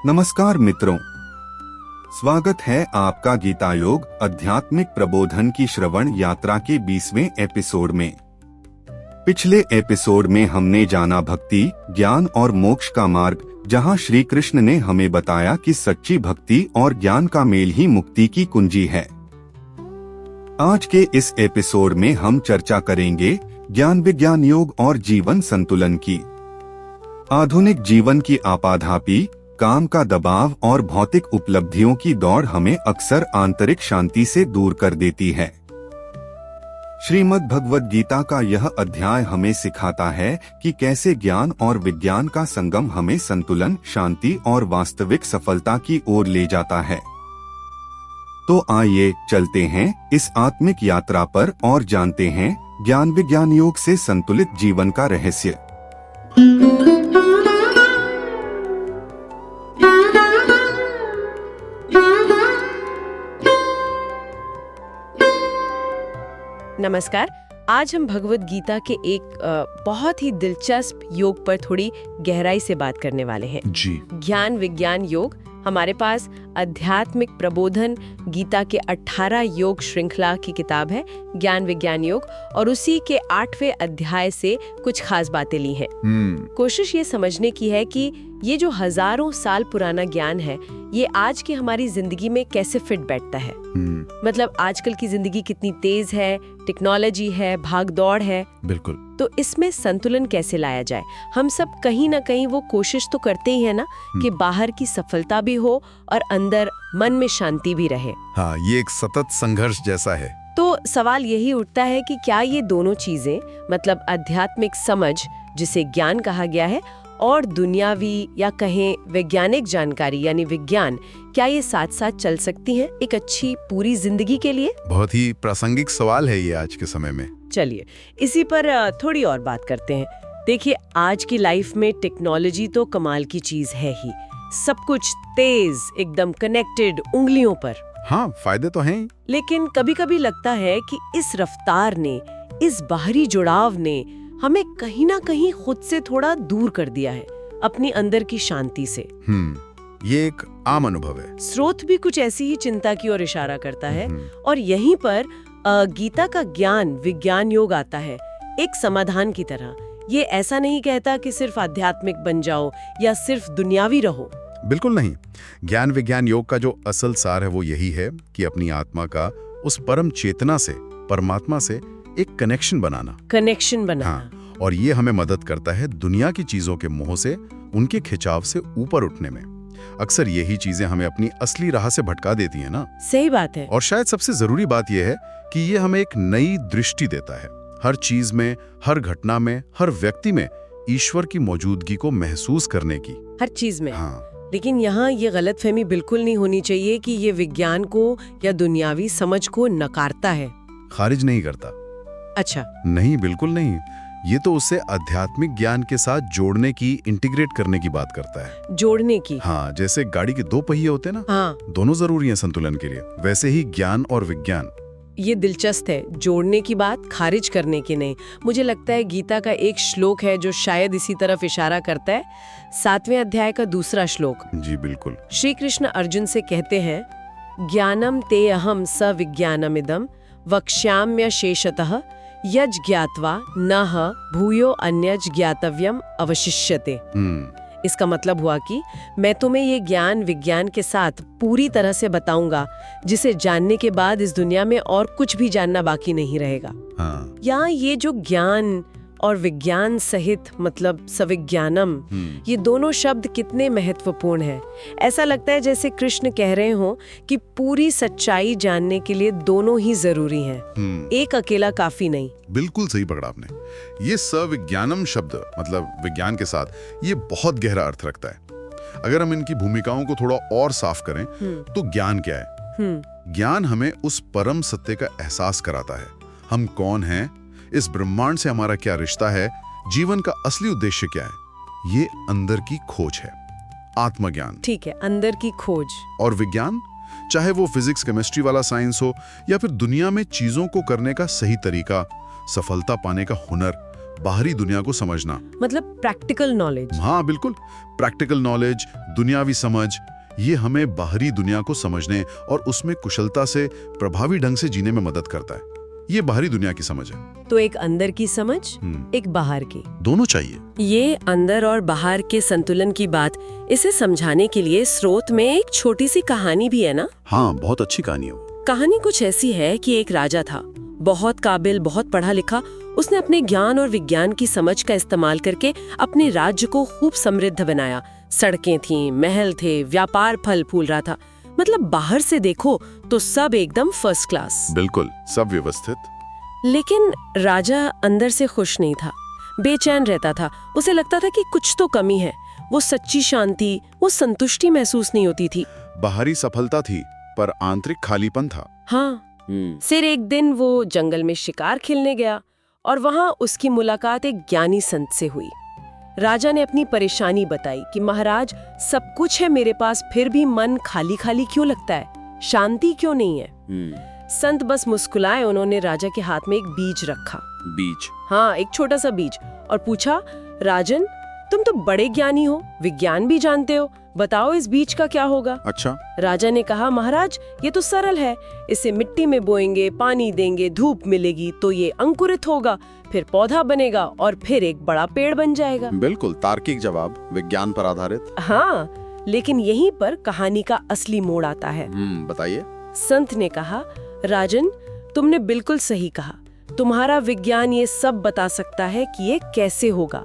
नमस्कार मित्रों, स्वागत है आपका गीता योग आध्यात्मिक प्रबोधन की श्रवण यात्रा के 20वें एपिसोड में। पिछले एपिसोड में हमने जाना भक्ति, ज्ञान और मोक्ष का मार्ग, जहां श्री कृष्ण ने हमें बताया कि सच्ची भक्ति और ज्ञान का मेल ही मुक्ति की कुंजी है। आज के इस एपिसोड में हम चर्चा करेंगे ज्ञान विज्ञान योग और जीवन संतुलन की। आधुनिक जीवन की आपाधापी, काम का दबाव और भौतिक उपलब्धियों की दौड़ हमें अक्सर आंतरिक शांति से दूर कर देती है। श्रीमद् भगवद गीता का यह अध्याय हमें सिखाता है कि कैसे ज्ञान और विज्ञान का संगम हमें संतुलन, शांति और वास्तविक सफलता की ओर ले जाता है। तो आइए चलते हैं इस आत्मिक यात्रा पर और जानते हैं ज्ञान विज्ञान योग से संतुलित जीवन का रहस्य। नमस्कार। आज हम भगवद गीता के एक बहुत ही दिलचस्प योग पर थोड़ी गहराई से बात करने वाले हैं। जी। ज्ञान विज्ञान योग। हमारे पास आध्यात्मिक प्रबोधन गीता के 18 योग श्रृंखला की किताब है ज्ञान विज्ञान योग, और उसी के 8वें अध्याय से कुछ खास बातें ली हैं। कोशिश ये समझने की है कि ये जो हजारों साल पुराना ज्ञान है, ये आज की हमारी जिंदगी में कैसे फिट बैठता है। मतलब आजकल की जिंदगी कितनी तेज है, टेक्नोलॉजी है, भाग दौड़ है। बिल्कुल। तो इसमें संतुलन कैसे लाया जाए। हम सब कहीं ना कहीं वो कोशिश तो करते ही है ना कि बाहर की सफलता भी हो और अंदर मन में शांति भी रहे। हाँ, ये एक सतत संघर्ष जैसा है। तो सवाल यही उठता है कि क्या ये दोनों चीजें, मतलब आध्यात्मिक समझ जिसे ज्ञान कहा गया है और दुनियावी या कहें वैज्ञानिक जानकारी यानी विज्ञान, क्या ये साथ साथ चल सकती हैं एक अच्छी पूरी जिंदगी के लिए? बहुत ही प्रासंगिक सवाल है ये आज के समय में। चलिए इसी पर थोड़ी और बात करते हैं। देखिए, आज की लाइफ में टेक्नोलॉजी तो कमाल की चीज है ही। सब कुछ तेज, एकदम कनेक्टेड, उंगलियों पर। हाँ, फायदे तो हैं। लेकिन कभी कभी लगता है कि इस रफ्तार ने, इस बाहरी जुड़ाव ने हमें कहीं ना कहीं खुद से थोड़ा दूर कर दिया है, अपनी अंदर की शांति से। ये एक आम अनुभव है। स्रोत भी कुछ ऐसी ही चिंता की ओर इशारा करता है। और यहीं पर गीता का ज्ञान विज्ञान योग आता है एक समाधान की तरह। ये ऐसा नहीं कहता कि सिर्फ आध्यात्मिक बन जाओ या सिर्फ दुनियावी रहो। बिल्कुल नहीं। ज्ञान विज्ञान योग का जो असल सार है वो यही है कि अपनी आत्मा का उस परम चेतना से, परमात्मा से एक कनेक्शन बनाना। हाँ, और ये हमें मदद करता है दुनिया की चीजों के मोह से, उनके खिंचाव से ऊपर उठने में। अक्सर यही चीजें हमें अपनी असली राह से भटका देती हैं ना। सही बात है। और शायद सबसे जरूरी बात यह है कि ये हमें एक नई दृष्टि देता है। हर चीज में, हर घटना में, हर व्यक्ति में ईश्वर की मौजूदगी को महसूस करने की। हर चीज में। हाँ। लेकिन यहाँ ये गलतफहमी बिल्कुल नहीं होनी चाहिए कि ये विज्ञान को या दुनियावी समझ को नकारता है, खारिज नहीं करता। अच्छा। नहीं, बिल्कुल नहीं। ये तो उसे आध्यात्मिक ज्ञान के साथ जोड़ने की, इंटीग्रेट करने की बात करता है। जोड़ने की। हाँ, जैसे गाड़ी के 2 पहिए होते हैं ना। हाँ। दोनों जरूरी हैं संतुलन के लिए, वैसे ही ज्ञान और विज्ञान। ये दिलचस्प है, जोड़ने की बात, खारिज करने की नहीं। मुझे लगता है गीता का एक श्लोक है जो शायद इसी तरफ इशारा करता है। 7वें अध्याय का 2रा श्लोक। जी बिल्कुल। श्री कृष्ण अर्जुन से कहते हैं, ज्ञानम ते अहम स विज्ञानमिदम वक्ष्याम्य शेषतः यज् ज्ञात्वा नह भूयो अन्यज् ज्ञातव्यम अवशिष्यते। इसका मतलब हुआ कि मैं तुम्हें ये ज्ञान विज्ञान के साथ पूरी तरह से बताऊंगा, जिसे जानने के बाद इस दुनिया में और कुछ भी जानना बाकी नहीं रहेगा। हाँ। यहाँ ये जो ज्ञान और विज्ञान सहित, मतलब सविज्ञानम, ये दोनों शब्द कितने महत्वपूर्ण हैं। ऐसा लगता है जैसे कृष्ण कह रहे हों कि पूरी सच्चाई जानने के लिए दोनों ही जरूरी हैं। एक अकेला काफी नहीं। बिल्कुल सही पकड़ा आपने। ये सविज्ञानम शब्द, मतलब विज्ञान के साथ, ये बहुत गहरा अर्थ रखता है। अगर हम इनकी भूमिकाओं को थोड़ा और साफ करें तो ज्ञान क्या है? ज्ञान हमें उस परम सत्य का एहसास कराता है। हम कौन हैं, इस ब्रह्मांड से हमारा क्या रिश्ता है, जीवन का असली उद्देश्य क्या है, ये अंदर की खोज है। आत्मज्ञान। ठीक है, अंदर की खोज। और विज्ञान, चाहे वो फिजिक्स केमिस्ट्री वाला साइंस हो या फिर दुनिया में चीजों को करने का सही तरीका, सफलता पाने का हुनर, बाहरी दुनिया को समझना। मतलब प्रैक्टिकल नॉलेज। हाँ बिल्कुल, प्रैक्टिकल नॉलेज, दुनियावी समझ, ये हमें बाहरी दुनिया को समझने और उसमें कुशलता से प्रभावी ढंग से जीने में मदद करता है। ये बाहरी दुनिया की समझ है। तो एक अंदर की समझ, एक बाहर की, दोनों चाहिए। ये अंदर और बाहर के संतुलन की बात, इसे समझाने के लिए स्रोत में एक छोटी सी कहानी भी है ना? हाँ, बहुत अच्छी कहानी है वो। कहानी कुछ ऐसी है कि एक राजा था, बहुत काबिल, बहुत पढ़ा लिखा। उसने अपने ज्ञान और विज्ञान की समझ का इस्तेमाल करके अपने राज्य को खूब समृद्ध बनाया। सड़कें थीं, महल थे, व्यापार फल फूल रहा था। मतलब बाहर से देखो तो सब एकदम फर्स्ट क्लास, बिल्कुल सब व्यवस्थित। लेकिन राजा अंदर से खुश नहीं था, बेचैन रहता था। उसे लगता था कि कुछ तो कमी है। वो सच्ची शांति, वो संतुष्टि महसूस नहीं होती थी। बाहरी सफलता थी पर आंतरिक खालीपन था। हाँ। फिर एक दिन वो जंगल में शिकार खेलने गया और वहां उसकी मुलाकात एक ज्ञानी संत से हुई। राजा ने अपनी परेशानी बताई कि महाराज, सब कुछ है मेरे पास, फिर भी मन खाली खाली क्यों लगता है, शांति क्यों नहीं है? संत बस मुस्कुराए। उन्होंने राजा के हाथ में एक बीज रखा। बीज? हाँ, एक छोटा सा बीज, और पूछा, राजन, तुम तो बड़े ज्ञानी हो, विज्ञान भी जानते हो, बताओ इस बीज का क्या होगा? अच्छा। राजा ने कहा, महाराज, ये तो सरल है। इसे मिट्टी में बोएंगे, पानी देंगे, धूप मिलेगी तो ये अंकुरित होगा, फिर पौधा बनेगा और फिर एक बड़ा पेड़ बन जाएगा। बिल्कुल तार्किक जवाब, विज्ञान पर आधारित। हाँ, लेकिन यहीं पर कहानी का असली मोड़ आता है। बताइए। संत ने कहा, राजन, तुमने बिल्कुल सही कहा। तुम्हारा विज्ञान ये सब बता सकता है कि ये कैसे होगा।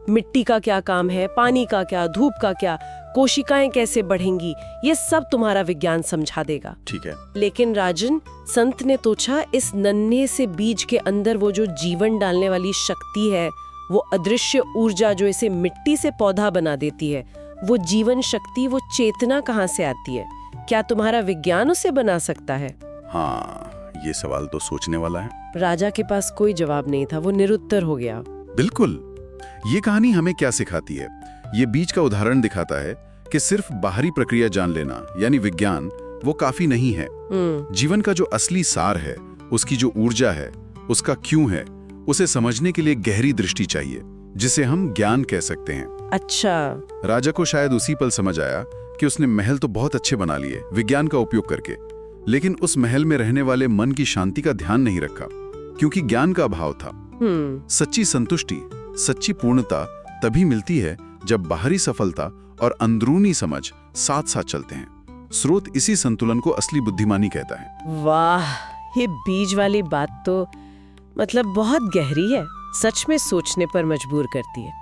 मिट्टी का क्या काम है, पानी का क्या, धूप का क्या, कोशिकाएं कैसे बढ़ेंगी, ये सब तुम्हारा विज्ञान समझा देगा। ठीक है। लेकिन राजन, संत ने सोचा, इस नन्हे से बीज के अंदर वो जो जीवन डालने वाली शक्ति है, वो अदृश्य ऊर्जा जो इसे मिट्टी से पौधा बना देती है, वो जीवन शक्ति, वो चेतना कहाँ से आती है? क्या तुम्हारा विज्ञान उसे बना सकता है? हाँ, ये सवाल तो सोचने वाला है। राजा के पास कोई जवाब नहीं था, वो निरुत्तर हो गया। बिल्कुल। ये कहानी हमें क्या सिखाती है? ये बीज का उदाहरण दिखाता है कि सिर्फ बाहरी प्रक्रिया जान लेना यानी विज्ञान वो काफी नहीं है। जीवन का जो असली सार है, उसकी जो ऊर्जा है, उसका क्यों है, उसे समझने के लिए गहरी दृष्टि चाहिए, जिसे हम ज्ञान कह सकते हैं। अच्छा। राजा को शायद उसी पल समझ आया कि उसने महल तो बहुत अच्छे बना लिए विज्ञान का उपयोग करके, लेकिन उस महल में रहने वाले मन की शांति का ध्यान नहीं रखा, क्योंकि ज्ञान का अभाव था। सच्ची संतुष्टि, सच्ची पूर्णता तभी मिलती है जब बाहरी सफलता और अंदरूनी समझ साथ साथ चलते हैं। स्रोत इसी संतुलन को असली बुद्धिमानी कहता है। वाह, ये बीज वाली बात तो मतलब बहुत गहरी है, सच में सोचने पर मजबूर करती है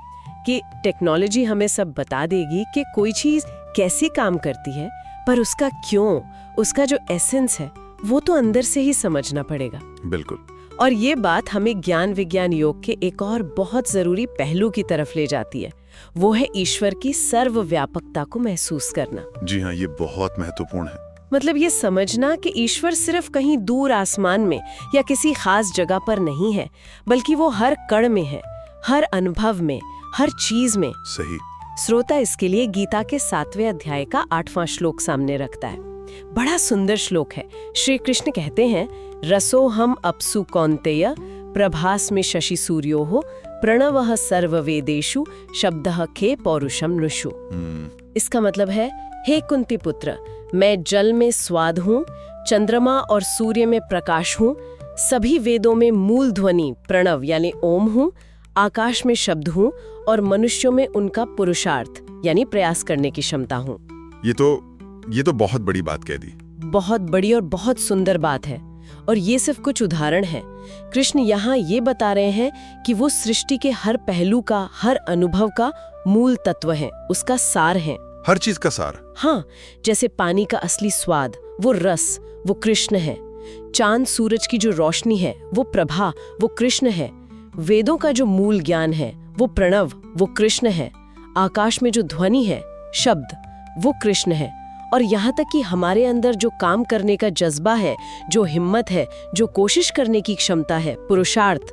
कि टेक्नोलॉजी हमें सब बता देगी कि कोई चीज कैसे काम करती है, पर उसका क्यों, उसका जो एसेंस है, वो तो अंदर से ही समझना पड़ेगा। बिल्कुल। और ये बात हमें ज्ञान विज्ञान योग के एक और बहुत जरूरी पहलू की तरफ ले जाती है, वो है ईश्वर की सर्वव्यापकता को महसूस करना। जी हाँ, ये बहुत महत्वपूर्ण है। मतलब ये समझना कि ईश्वर सिर्फ कहीं दूर आसमान में या किसी खास जगह पर नहीं है, बल्कि वो हर कण में है, हर अनुभव में, हर चीज में। सही। श्रोता इसके लिए गीता के 7वें अध्याय का 8वां श्लोक सामने रखता है। बड़ा सुंदर श्लोक है। श्री कृष्ण कहते हैं, रसोहम अपसु कौन्तेय प्रभास में शशि सूर्योः प्रणवः सर्ववेदेषु शब्दः खे पौरुषम नृषु। इसका मतलब है, हे कुंती पुत्र, मैं जल में स्वाद हूँ, चंद्रमा और सूर्य में प्रकाश हूँ, सभी वेदों में मूल ध्वनि प्रणव यानी ओम हूँ, आकाश में शब्द हूँ और मनुष्यों में उनका पुरुषार्थ यानी प्रयास करने की क्षमता हूँ। ये तो बहुत बड़ी बात कह दी। बहुत बड़ी और बहुत सुंदर बात है। और ये सिर्फ कुछ उदाहरण है। कृष्ण यहाँ ये बता रहे हैं कि वो सृष्टि के हर पहलू का, हर अनुभव का मूल तत्व है, उसका सार है। हर चीज का सार। हाँ, जैसे पानी का असली स्वाद, वो रस, वो कृष्ण है। चांद सूरज की जो रोशनी है, वो प्रभा, वो कृष्ण है। वेदों का जो मूल ज्ञान है, वो प्रणव, वो कृष्ण है। आकाश में जो ध्वनि है, शब्द, वो कृष्ण है। और यहाँ तक कि हमारे अंदर जो काम करने का जज्बा है, जो हिम्मत है, जो कोशिश करने की क्षमता है, पुरुषार्थ,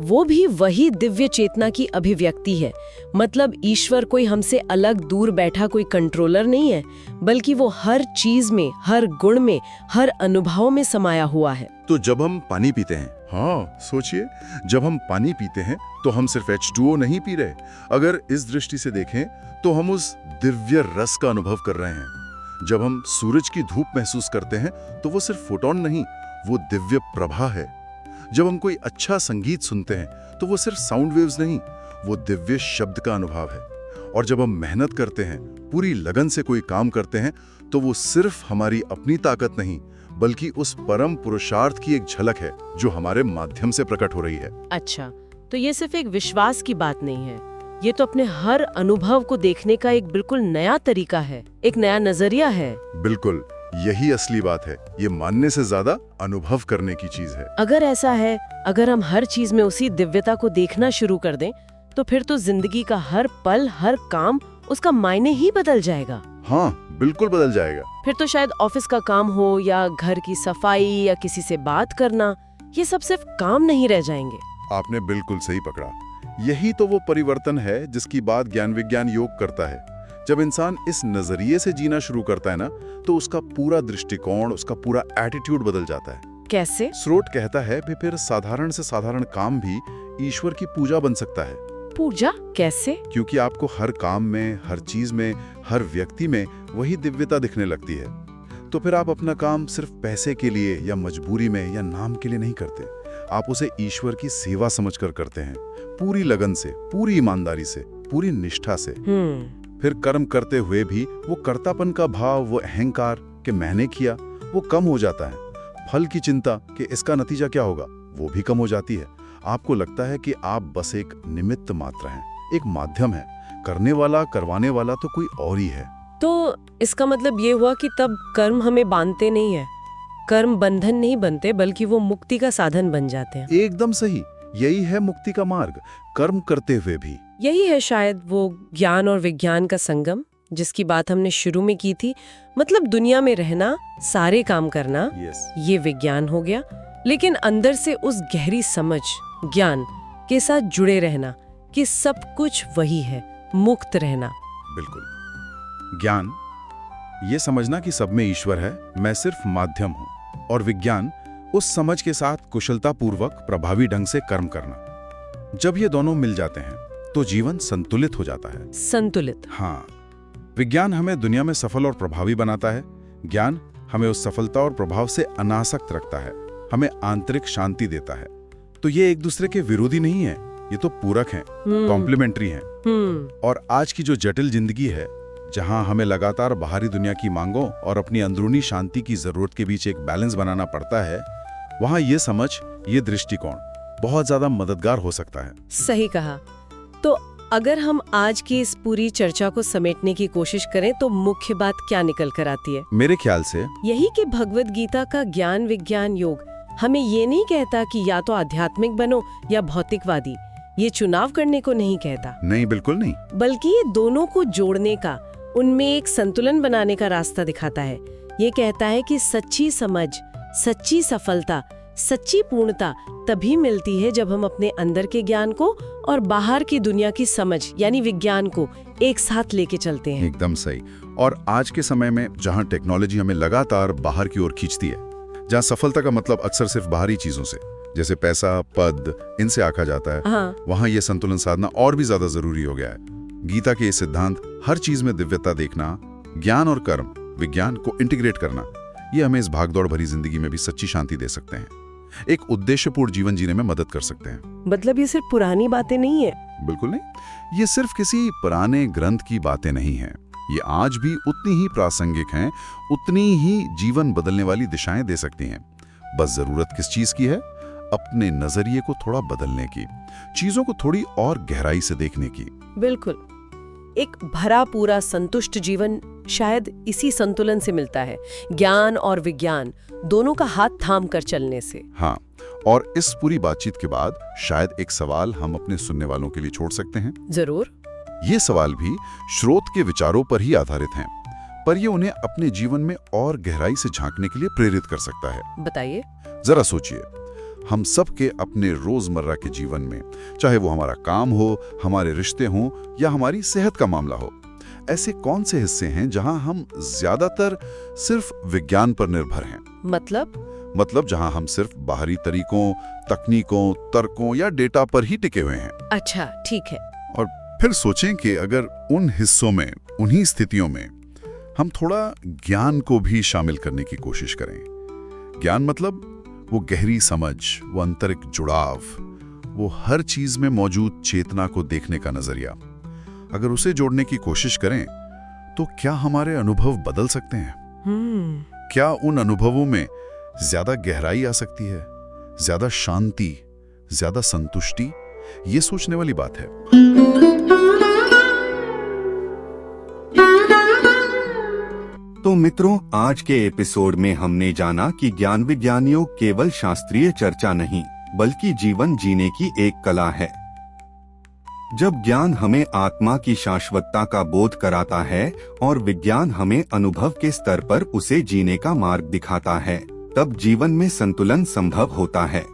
वो भी वही दिव्य चेतना की अभिव्यक्ति है। मतलब ईश्वर कोई हमसे अलग दूर बैठा कोई कंट्रोलर नहीं है, बल्कि वो हर चीज में, हर गुण में, हर अनुभव में समाया हुआ है। तो जब हम पानी पीते हैं हाँ, सोचिए, जब हम पानी पीते हैं तो हम सिर्फ H2O नहीं पी रहे। अगर इस दृष्टि से देखें तो हम उस दिव्य रस का अनुभव कर रहे हैं। जब हम सूरज की धूप महसूस करते हैं तो वो सिर्फ फोटोन नहीं, वो दिव्य प्रभा है। जब हम कोई अच्छा संगीत सुनते हैं तो वो सिर्फ साउंड वेव्स नहीं, वो दिव्य शब्द का अनुभव है। और जब हम मेहनत करते हैं, पूरी लगन से कोई काम करते हैं, तो वो सिर्फ हमारी अपनी ताकत नहीं, बल्कि उस परम पुरुषार्थ की एक झलक है जो हमारे माध्यम से प्रकट हो रही है। अच्छा, तो ये सिर्फ एक विश्वास की बात नहीं है, ये तो अपने हर अनुभव को देखने का एक बिल्कुल नया तरीका है, एक नया नजरिया है। बिल्कुल, यही असली बात है। ये मानने से ज्यादा अनुभव करने की चीज है। अगर ऐसा है, अगर हम हर चीज में उसी दिव्यता को देखना शुरू कर दें, तो फिर तो जिंदगी का हर पल, हर काम, उसका मायने ही बदल जाएगा। हाँ, बिल्कुल बदल जाएगा। फिर तो शायद ऑफिस का काम हो या घर की सफाई या किसी से बात करना, ये सब सिर्फ काम नहीं रह जाएंगे। आपने बिल्कुल सही पकड़ा। यही तो वो परिवर्तन है जिसकी बात ज्ञान विज्ञान योग करता है। जब इंसान इस नजरिए से जीना शुरू करता है ना, तो उसका पूरा दृष्टिकोण, उसका पूरा एटीट्यूड बदल जाता है। कैसे? स्रोत कहता है कि फिर साधारण से साधारण काम भी ईश्वर की पूजा बन सकता है। पूजा कैसे? क्योंकि आपको हर काम में, हर चीज में, हर व्यक्ति में वही दिव्यता दिखने लगती है। तो फिर आप अपना काम सिर्फ पैसे के लिए या मजबूरी में या नाम के लिए नहीं करते, आप उसे ईश्वर की सेवा समझकर करते हैं, पूरी लगन से, पूरी ईमानदारी से, पूरी निष्ठा से। फिर कर्म करते हुए भी वो कर्तापन का भाव, वो अहंकार कि मैंने किया, वो कम हो जाता है। फल की चिंता कि इसका नतीजा क्या होगा, वो भी कम हो जाती है। आपको लगता है कि आप बस एक निमित्त मात्र हैं, एक माध्यम है। करने वाला, करवाने वाला तो कोई और ही है। तो इसका मतलब ये हुआ कि तब कर्म हमें बांधते नहीं है, कर्म बंधन नहीं बनते, बल्कि वो मुक्ति का साधन बन जाते हैं। एकदम सही, यही है मुक्ति का मार्ग, कर्म करते हुए भी। यही है शायद वो ज्ञान और विज्ञान का संगम जिसकी बात हमने शुरू में की थी। मतलब दुनिया में रहना, सारे काम करना, ये विज्ञान हो गया, लेकिन अंदर से उस गहरी समझ, ज्ञान के साथ जुड़े रहना कि सब कुछ वही है, मुक्त रहना। बिल्कुल। ज्ञान ये समझना कि सब में ईश्वर है, मैं सिर्फ माध्यम हूं। और विज्ञान उस समझ के साथ कुशलतापूर्वक, प्रभावी ढंग से कर्म करना। जब ये दोनों मिल जाते हैं तो जीवन संतुलित हो जाता है। संतुलित? हाँ। विज्ञान हमें दुनिया में सफल और प्रभावी बनाता है, ज्ञान हमें उस सफलता और प्रभाव से अनासक्त रखता है, हमें आंतरिक शांति देता है। तो ये एक दूसरे के विरोधी नहीं है, ये तो पूरक हैं, कॉम्प्लीमेंट्री हैं। और आज की जो जटिल जिंदगी है, जहां हमें लगातार बाहरी दुनिया की मांगों और अपनी अंदरूनी शांति की जरूरत के बीच एक बैलेंस बनाना पड़ता है, वहां ये समझ, ये दृष्टिकोण बहुत ज्यादा मददगार हो सकता है। सही कहा। तो अगर हम आज की इस पूरी चर्चा को समेटने की कोशिश करें तो मुख्य बात क्या निकल कर आती है? मेरे ख्याल से यही कि भगवद गीता का ज्ञान विज्ञान योग हमें ये नहीं कहता कि या तो आध्यात्मिक बनो या भौतिकवादी, ये चुनाव करने को नहीं कहता। नहीं, बिल्कुल नहीं। बल्कि ये दोनों को जोड़ने का, उनमें एक संतुलन बनाने का रास्ता दिखाता है। ये कहता है कि सच्ची समझ, सच्ची सफलता, सच्ची पूर्णता तभी मिलती है जब हम अपने अंदर के ज्ञान को और बाहर की दुनिया की समझ यानी विज्ञान को एक साथ लेके चलते हैं। एकदम सही। और आज के समय में जहां टेक्नोलॉजी हमें लगातार बाहर की ओर खींचती है, जहां सफलता का मतलब अक्सर सिर्फ बाहरी चीजों से, जैसे पैसा, पद, इनसे आंका जाता है, वहां ये संतुलन साधना और भी ज्यादा जरूरी हो गया है। गीता के ये सिद्धांत, हर चीज में दिव्यता देखना, ज्ञान और कर्म, विज्ञान को इंटीग्रेट करना, ये हमें इस भागदौड़ भरी जिंदगी में भी सच्ची शांति दे सकते हैं, एक उद्देश्यपूर्ण जीवन जीने में मदद कर सकते हैं। मतलब ये सिर्फ पुरानी बातें नहीं है? बिल्कुल नहीं, ये सिर्फ किसी पुराने ग्रंथ की बातें नहीं हैं। ये आज भी उतनी ही प्रासंगिक हैं, उतनी ही जीवन बदलने वाली दिशाएं दे सकती हैं। बस जरूरत किस चीज की है? अपने नजरिए को थोड़ा बदलने की, चीजों को थोड़ी और गहराई से देखने की। बिल्कुल। एक भरा पूरा संतुष्ट जीवन शायद इसी संतुलन से मिलता है, ज्ञान और विज्ञान दोनों का हाथ थाम कर चलने से। हाँ, और इस पूरी बातचीत के बाद शायद एक सवाल हम अपने सुनने वालों के लिए छोड़ सकते हैं। जरूर। ये सवाल भी स्रोत के विचारों पर ही आधारित हैं, पर ये उन्हें अपने जीवन में और गहराई से झांकने के लिए प्रेरित कर सकता है। बताइए। जरा सोचिए, हम सब के अपने रोजमर्रा के जीवन में, चाहे वो हमारा काम हो, हमारे रिश्ते हों या हमारी सेहत का मामला हो, ऐसे कौन से हिस्से हैं जहां हम ज्यादातर सिर्फ विज्ञान पर निर्भर हैं? मतलब मतलब जहां हम सिर्फ बाहरी तरीकों, तकनीकों, तर्कों या डेटा पर ही टिके हुए हैं। अच्छा, ठीक है। और फिर सोचें कि अगर उन हिस्सों में, उन्हीं स्थितियों में हम थोड़ा ज्ञान को भी शामिल करने की कोशिश करें। ज्ञान मतलब वो गहरी समझ, वो आंतरिक जुड़ाव, वो हर चीज में मौजूद चेतना को देखने का नजरिया। अगर उसे जोड़ने की कोशिश करें तो क्या हमारे अनुभव बदल सकते हैं? क्या उन अनुभवों में ज्यादा गहराई आ सकती है, ज्यादा शांति, ज्यादा संतुष्टि? ये सोचने वाली बात है। तो मित्रों, आज के एपिसोड में हमने जाना कि ज्ञान विज्ञान योग केवल शास्त्रीय चर्चा नहीं, बल्कि जीवन जीने की एक कला है। जब ज्ञान हमें आत्मा की शाश्वतता का बोध कराता है और विज्ञान हमें अनुभव के स्तर पर उसे जीने का मार्ग दिखाता है, तब जीवन में संतुलन संभव होता है।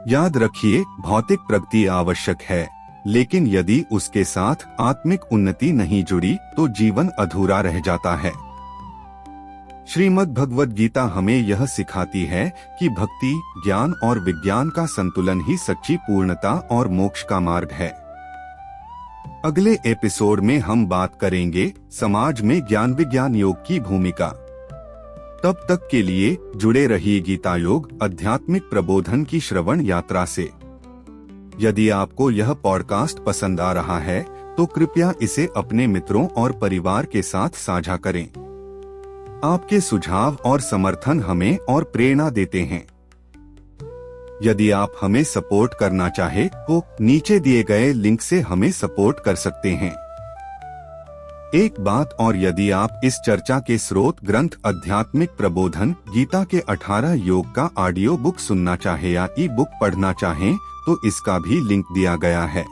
याद रखिए, भौतिक प्रगति आवश्यक है, लेकिन यदि उसके साथ आत्मिक उन्नति नहीं जुड़ी तो जीवन अधूरा रह जाता है। श्रीमद् भगवद गीता हमें यह सिखाती है कि भक्ति, ज्ञान और विज्ञान का संतुलन ही सच्ची पूर्णता और मोक्ष का मार्ग है। अगले एपिसोड में हम बात करेंगे समाज में ज्ञान विज्ञान योग की भूमिका। तब तक के लिए जुड़े रहिए गीता योग आध्यात्मिक प्रबोधन की श्रवण यात्रा से। यदि आपको यह पॉडकास्ट पसंद आ रहा है तो कृपया इसे अपने मित्रों और परिवार के साथ साझा करें। आपके सुझाव और समर्थन हमें और प्रेरणा देते हैं। यदि आप हमें सपोर्ट करना चाहे तो नीचे दिए गए लिंक से हमें सपोर्ट कर सकते हैं। एक बात और, यदि आप इस चर्चा के स्रोत ग्रंथ आध्यात्मिक प्रबोधन गीता के 18 योग का ऑडियो बुक सुनना चाहे या ई बुक पढ़ना चाहें तो इसका भी लिंक दिया गया है।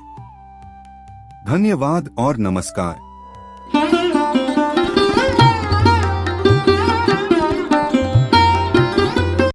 धन्यवाद और नमस्कार।